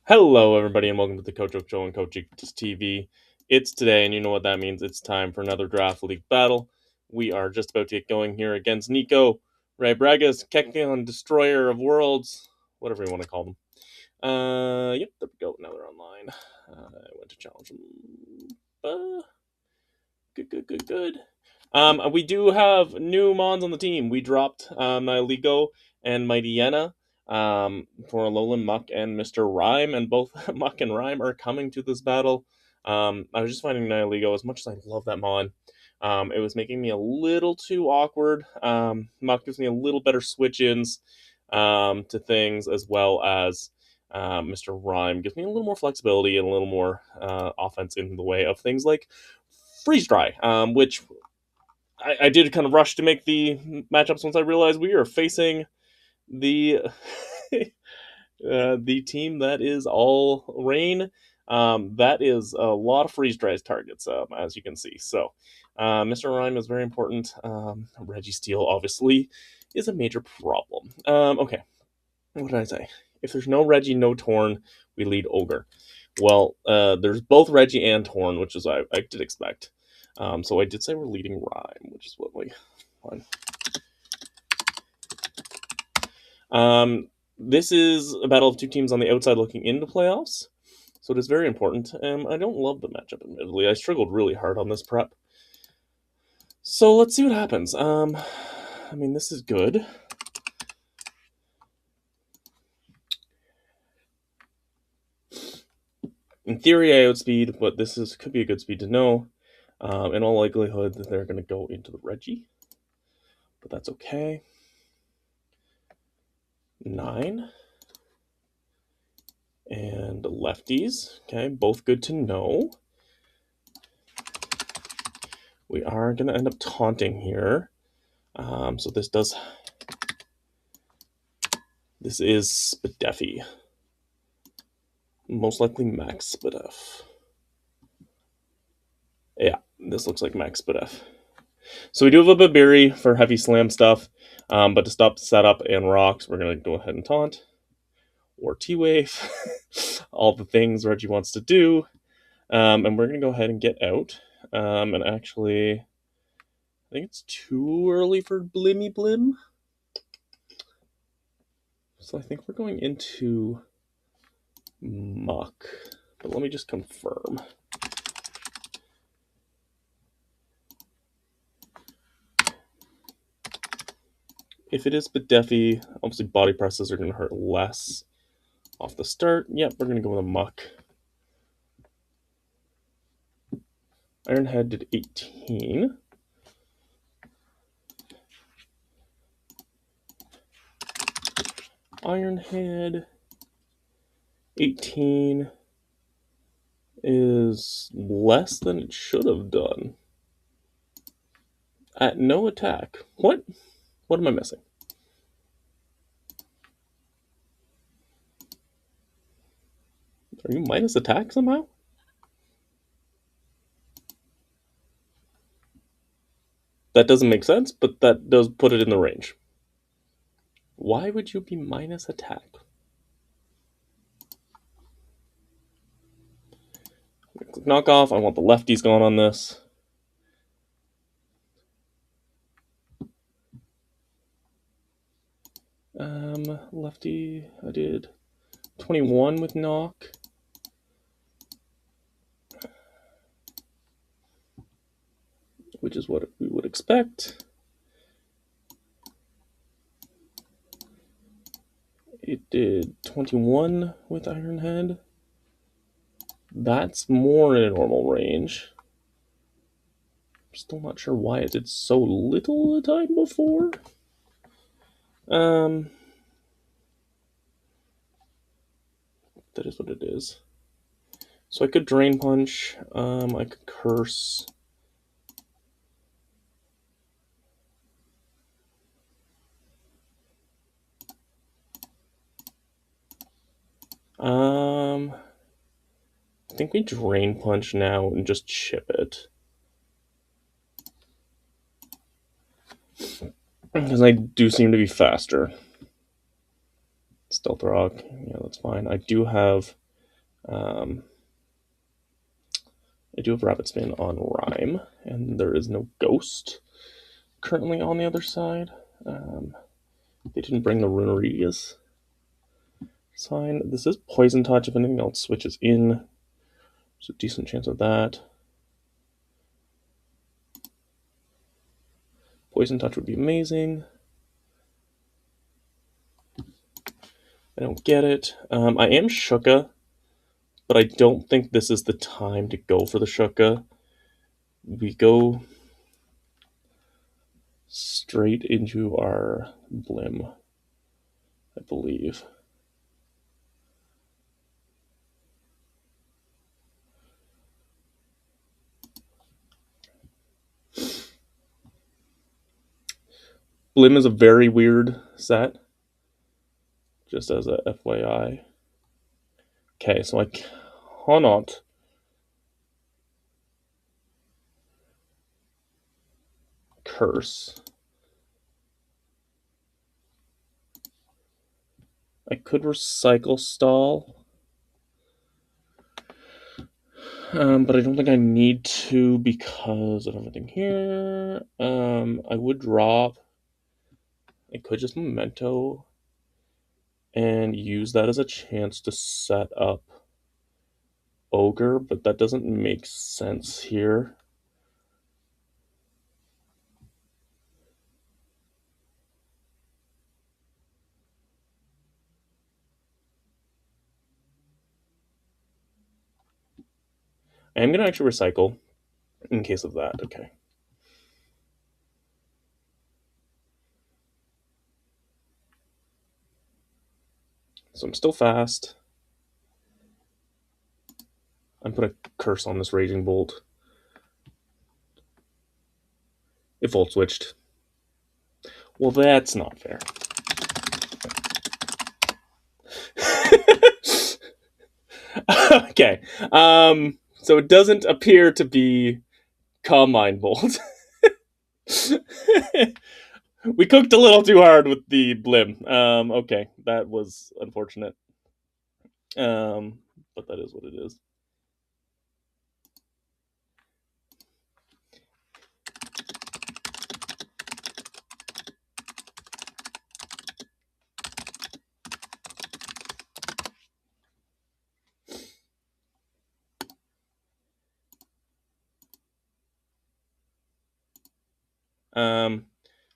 Hello, everybody, and welcome to the Coach Oak Show on Coach Oaks TV. It's today, and you know what that means. It's time for another Draft League battle. We are just about to get going here against Niko, Ray Bragas, Kekion, Destroyer of Worlds, whatever you want to call them. Yep, there we go. Now they're online. I went to challenge them. Good. We do have new Mons on the team. We dropped Niko and Mighty Yenna for Alolan Muck and Mr. Rhyme, and both Muck and Rhyme are coming to this battle. I was just finding Nihilego, as much as I love that Mon, it was making me a little too awkward. Muck gives me a little better switch-ins to things, as well as Mr. Rhyme gives me a little more flexibility and a little more offense in the way of things like Freeze Dry, which I did kind of rush to make the matchups once I realized we are facing the the team that is all rain. That is a lot of freeze dry targets, as you can see. So, Mr. Rhyme is very important. Reggie Steele, obviously, is a major problem. Okay, what did I say? If there's no Reggie, no Torn, we lead Ogre. Well, there's both Reggie and Torn, which is I did expect. So I did say we're leading Rhyme, which is what we fine. This is a battle of two teams on the outside looking into playoffs, so it is very important. I don't love the matchup, admittedly. I struggled really hard on this prep. So let's see what happens. I mean, this is good. In theory, I outspeed, but this could be a good speed to know. In all likelihood, that they're going to go into the Reggie, but that's okay. 9. And lefties, okay, both good to know. We are going to end up taunting here. So this is Spadeffi. Most likely Max Spadef. Yeah, this looks like Max Spadef. So we do have a Babiri for heavy slam stuff, but to stop the setup and rocks, we're going to go ahead and taunt. Or T-Wave. All the things Reggie wants to do. And we're going to go ahead and get out. And actually, I think it's too early for Blimmy Blim. So I think we're going into Muck. But let me just confirm. If it is Badeffy, obviously body presses are going to hurt less off the start. Yep, we're going to go with a Muck. Ironhead did 18. Ironhead 18 is less than it should have done. At no attack. What? What am I missing? Are you minus attack somehow? That doesn't make sense, but that does put it in the range. Why would you be minus attack? Click knockoff. I want the lefties going on this. Lefty, I did 21 with knock. Which is what we would expect. It did 21 with Ironhead. That's more in a normal range. I'm still not sure why it did so little the time before. That is what it is. So I could Drain Punch. I could Curse. I think we Drain Punch now and just chip it. Because I do seem to be faster. Stealth Rock, yeah, that's fine. I do have I do have Rapid Spin on Rhyme, and there is no Ghost currently on the other side. They didn't bring the Runeridius sign. This is Poison Touch. If anything else switches in, there's a decent chance of that. Poison Touch would be amazing. I don't get it. I am Shuka, but I don't think this is the time to go for the Shuka. We go straight into our Blim, I believe. Blim is a very weird set, just as a FYI. Okay, so I cannot curse. I could recycle stall, but I don't think I need to because of everything here. I would drop. I could just memento and use that as a chance to set up Ogre, but that doesn't make sense here. I am going to actually recycle in case of that. Okay. So I'm still fast. I'm putting a curse on this Raging Bolt. It volt switched. Well, that's not fair. Okay. So it doesn't appear to be Calm Mind Bolt. We cooked a little too hard with the Blim. Okay, that was unfortunate. But that is what it is.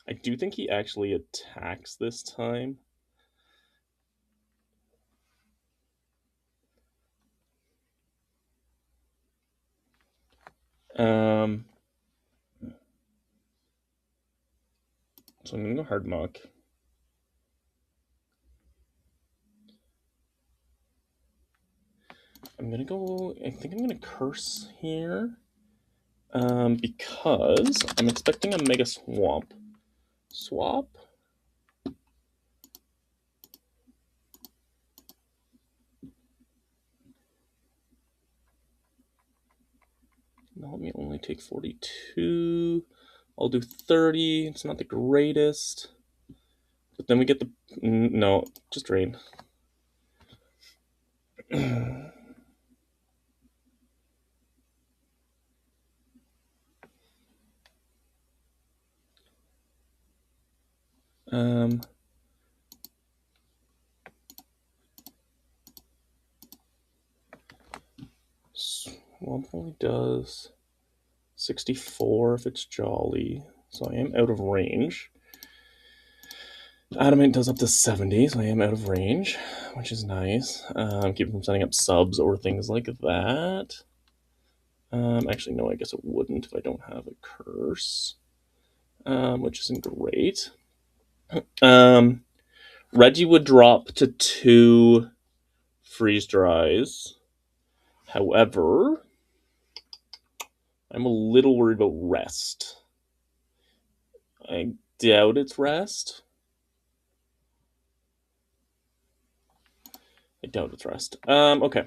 I do think he actually attacks this time. So I'm gonna go Hard Muck. I'm gonna go. I think I'm gonna curse here. Because I'm expecting a Mega Swamp. Swap? Now let me only take 42. I'll do 30. It's not the greatest. But then we get the... No, just drain. Swamp only does 64 if it's Jolly, so I am out of range. Adamant does up to 70, so I am out of range, which is nice. Keep from setting up subs or things like that. Actually, no, I guess it wouldn't if I don't have a curse, which isn't great. Reggie would drop to 2 freeze dries. However, I'm a little worried about rest. I doubt it's rest. I doubt it's rest. Okay.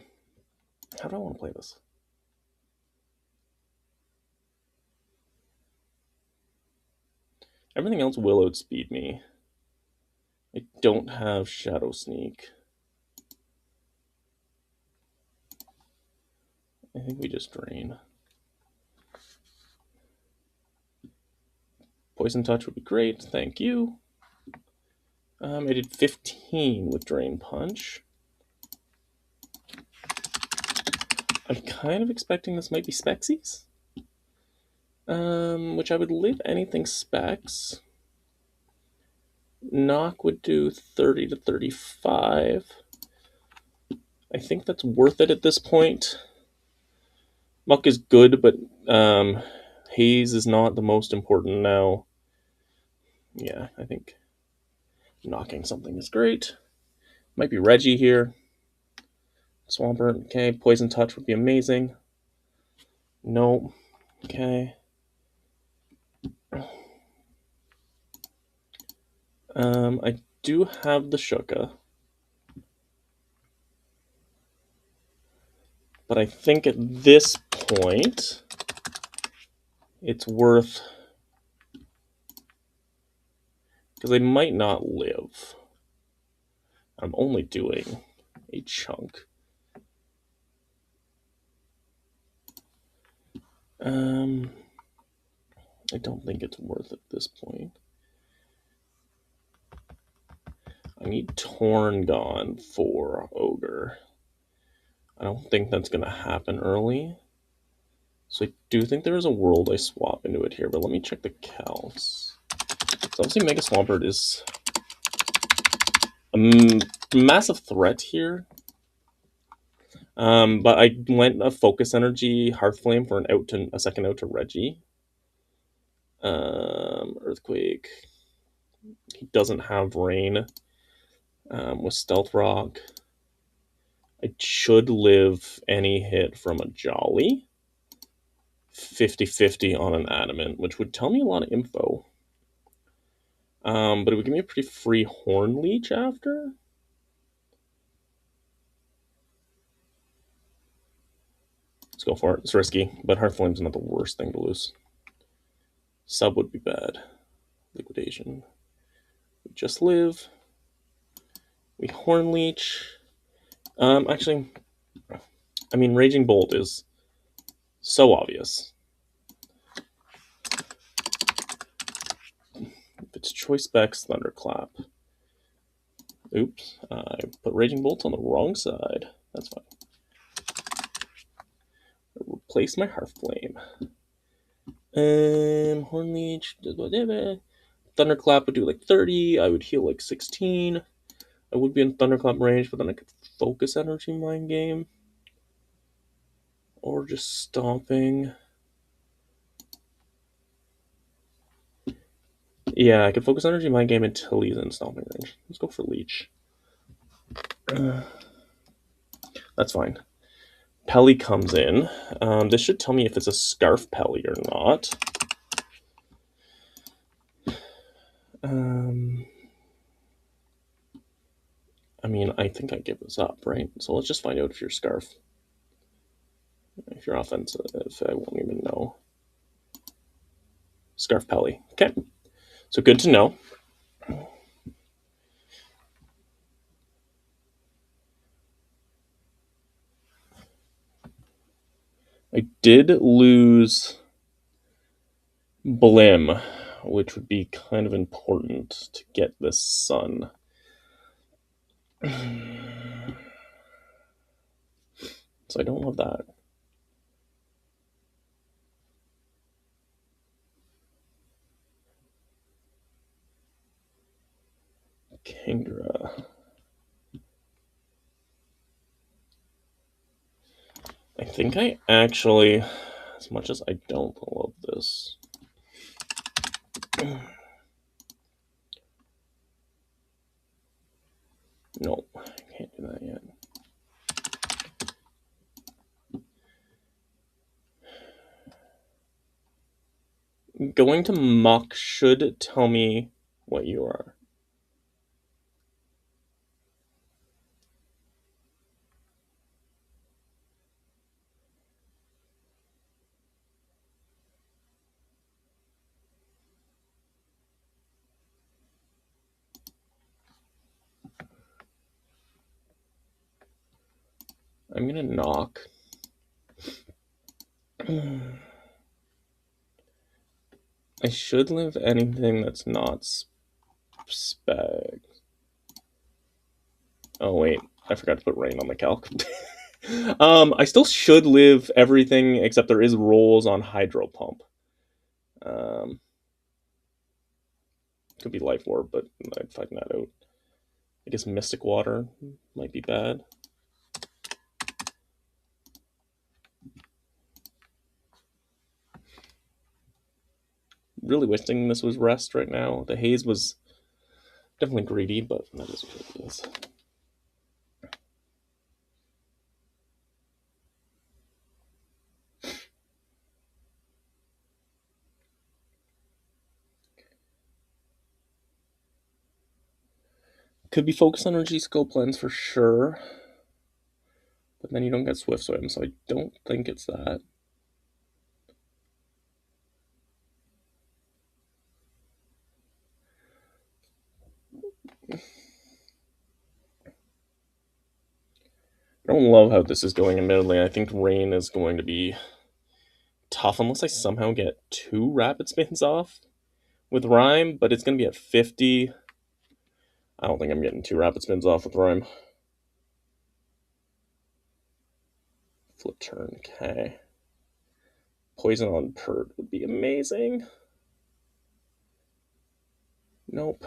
How do I want to play this? Everything else will outspeed me. I don't have Shadow Sneak. I think we just drain. Poison Touch would be great, thank you. I did 15 with Drain Punch. I'm kind of expecting this might be Spexies. Which I would live anything Specs. Knock would do 30 to 35. I think that's worth it at this point. Muck is good, but Haze is not the most important now. Yeah, I think knocking something is great. Might be Reggie here. Swampert, okay. Poison Touch would be amazing. No, okay. I do have the Shuka. But I think at this point, it's worth... because they might not live. I'm only doing a chunk. I don't think it's worth it at this point. I need Torn gone for Ogre. I don't think that's going to happen early. So I do think there is a world I swap into it here, but let me check the calcs. So obviously Mega Swampert is a massive threat here. But I went a Focus Energy Hearthflame for a second out to Reggie. Earthquake. He doesn't have Rain. With Stealth Rock. I should live any hit from a Jolly. 50-50 on an Adamant, which would tell me a lot of info. But it would give me a pretty free Horn Leech after. Let's go for it. It's risky, but Hearthflame's not the worst thing to lose. Sub would be bad. Liquidation. We just live. We Horn Leech. Actually, I mean, Raging Bolt is so obvious. If it's Choice Specs, Thunderclap. Oops, I put Raging Bolt on the wrong side. That's fine. Replace my Hearthflame. Horn Leech, whatever. Thunderclap would do like 30. I would heal like 16. I would be in Thunderclap range, but then I could Focus Energy Mind Game. Or just Stomping. Yeah, I could Focus Energy Mind Game until he's in Stomping range. Let's go for Leech. That's fine. Pelly comes in. This should tell me if it's a Scarf Pelly or not. I mean, I think I give this up, right? So let's just find out if you're Scarf. If you're offensive, I won't even know. Scarf Pelly. Okay. So good to know. I did lose Blim, which would be kind of important to get this Sun. So I don't love that. Kingdra. I think I actually, as much as I don't love this, no, I can't do that yet. Going to Muck should tell me what you are. I'm gonna knock. I should live anything that's not spec. Oh wait, I forgot to put rain on the calc. I still should live everything except there is rolls on hydro pump. Could be life orb, but I'd find that out. I guess mystic water might be bad. Really wishing this was rest right now. The haze was definitely greedy, but that is what it is. Could be focus energy scope lens for sure, but then you don't get swift swim, so I don't think it's that. I don't love how this is going, admittedly. I think rain is going to be tough unless I somehow get 2 rapid spins off with Rhyme, but it's going to be at 50. I don't think I'm getting 2 rapid spins off with Rhyme. Flip turn, okay. Poison on Pert would be amazing. Nope.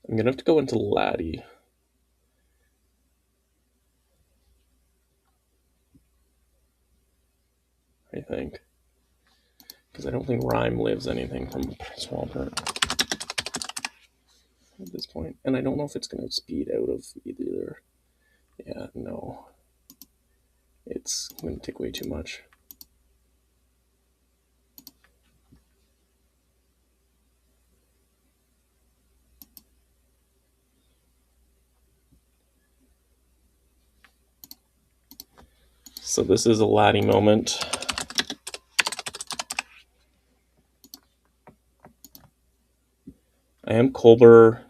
I'm gonna have to go into Laddie. I think. Because I don't think Rhyme lives anything from Swampert at this point. And I don't know if it's going to speed out of either. Yeah, no. It's going to take way too much. So this is a Laddie moment. I am Colbert.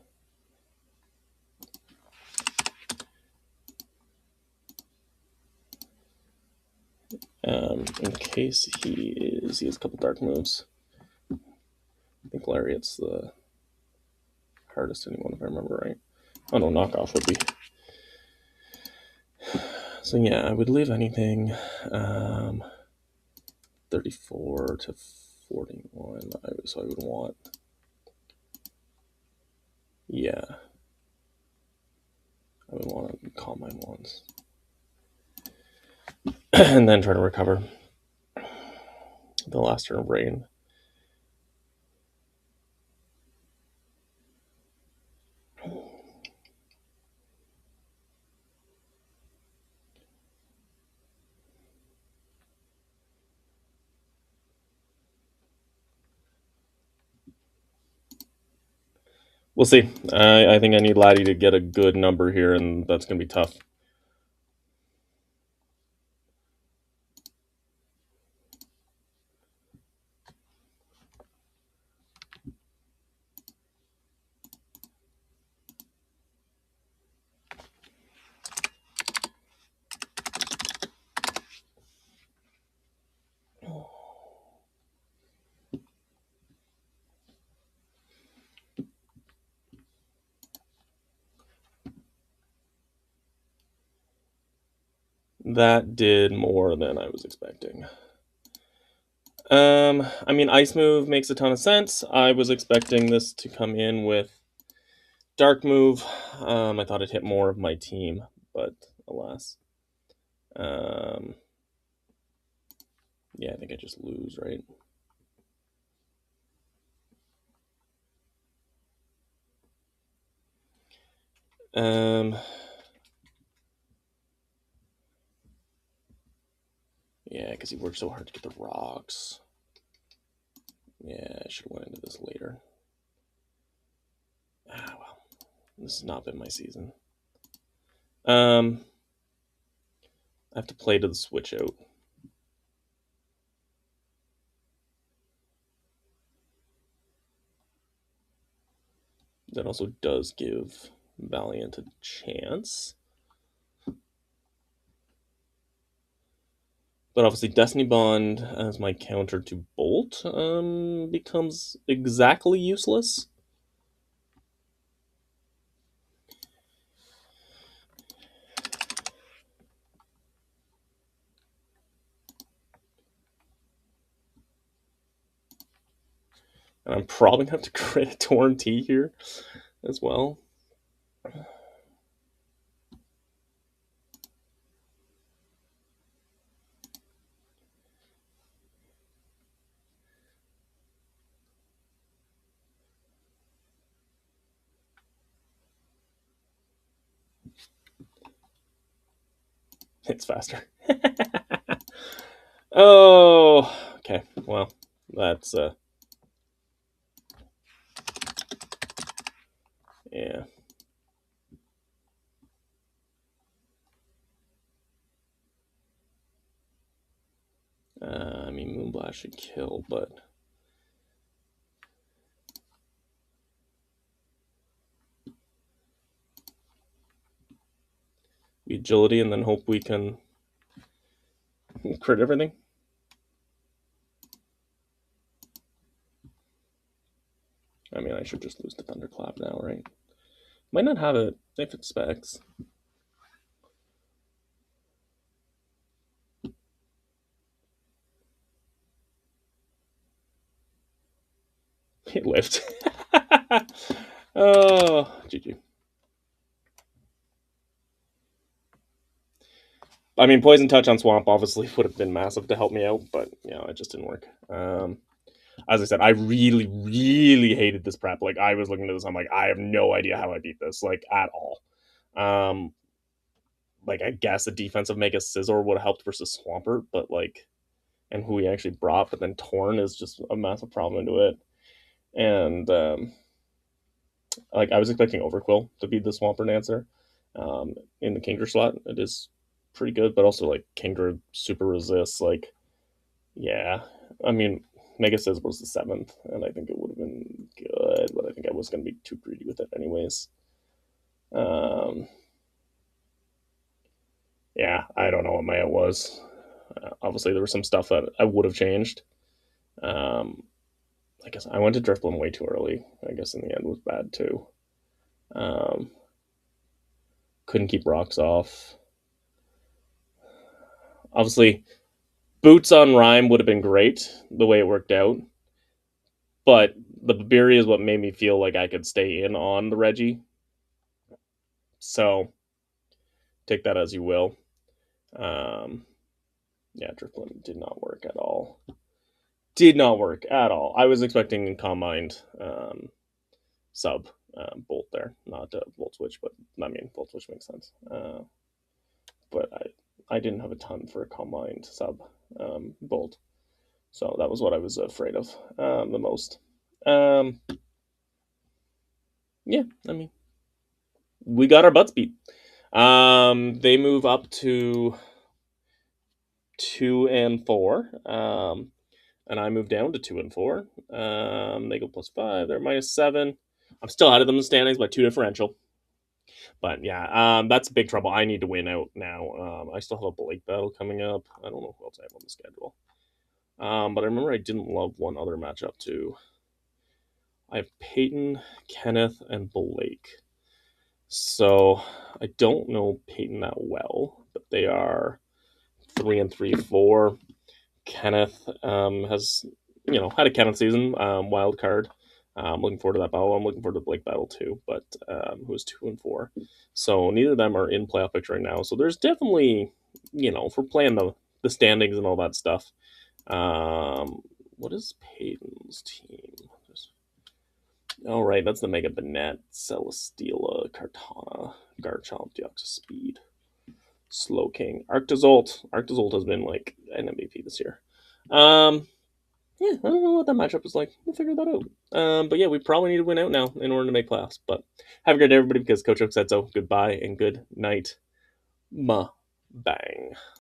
In case he has a couple dark moves. I think Lariat's the hardest anyone, if I remember right. Oh no, knockoff would be. So yeah, I would leave anything 34 to 41. So I would want. Yeah. I would want to calm mine once. And then try to recover the last turn of rain. We'll see. I think I need Laddie to get a good number here, and that's going to be tough. That did more than I was expecting. I mean, Ice Move makes a ton of sense. I was expecting this to come in with Dark Move. I thought it hit more of my team, but alas. Yeah, I think I just lose, right? Yeah, because he worked so hard to get the rocks. Yeah, I should have went into this later. Ah, well. This has not been my season. I have to play to the switch out. That also does give Valiant a chance. But obviously, Destiny Bond as my counter to Bolt becomes exactly useless. And I'm probably going to have to crit a Torn T here as well. It's faster. Oh, okay. Well, that's yeah. I mean, Moonblast should kill, but agility, and then hope we can crit everything. I mean, I should just lose the Thunderclap now, right? Might not have it if it specs. It lived. Oh, GG. I mean, Poison Touch on Swamp obviously would have been massive to help me out, but it just didn't work. As I said, I really, really hated this prep. Like, I was looking at this, I'm like, I have no idea how I beat this, like, at all. Like, I guess a defensive Mega Scizor would have helped versus Swampert, but like, and who he actually brought, but then Torn is just a massive problem into it. And like, I was expecting Overquill to be the Swampert answer in the Kingdra slot. It is pretty good, but also like Kingdra super resists. Like, yeah, I mean, Mega Sizz was the 7th, and I think it would have been good, but I think I was going to be too greedy with it anyways. Yeah, I don't know what my out was. Obviously, there was some stuff that I would have changed. I guess I went to Drifblim way too early. I guess in the end was bad too. Couldn't keep rocks off. Obviously, Boots on Rhyme would have been great the way it worked out. But the Babiri is what made me feel like I could stay in on the Reggie. So take that as you will. Yeah, Drifblim did not work at all. Did not work at all. I was expecting Calm Mind sub Bolt there, not Volt Switch, but I mean Volt Switch makes sense. But I didn't have a ton for a Calm Mind sub Bolt, so that was what I was afraid of the most. Yeah, I mean, we got our butts beat. They move up to 2 and 4. And I move down to 2 and 4. They go +5. They're -7. I'm still out of them in the standings by 2 differential. But yeah, that's big trouble. I need to win out now. I still have a Blake battle coming up. I don't know who else I have on the schedule. But I remember I didn't love one other matchup too. I have Peyton, Kenneth, and Blake. So I don't know Peyton that well, but they are 3 and 3, 4. Kenneth has had a Kenneth season, wild card. I'm looking forward to that battle. I'm looking forward to the Blake battle too, but who's 2 and 4. So neither of them are in playoff picture right now. So there's definitely, if we're playing the standings and all that stuff. What is Peyton's team? Oh, right, that's the Mega Banette, Celesteela, Kartana, Garchomp, Deoxys Speed, Slowking, Arctozolt. Arctozolt has been like an MVP this year. Yeah, I don't know what that matchup is like. We'll figure that out. But yeah, we probably need to win out now in order to make playoffs. But have a great day, everybody, because Coach Oak said so. Goodbye and good night. Ma bang.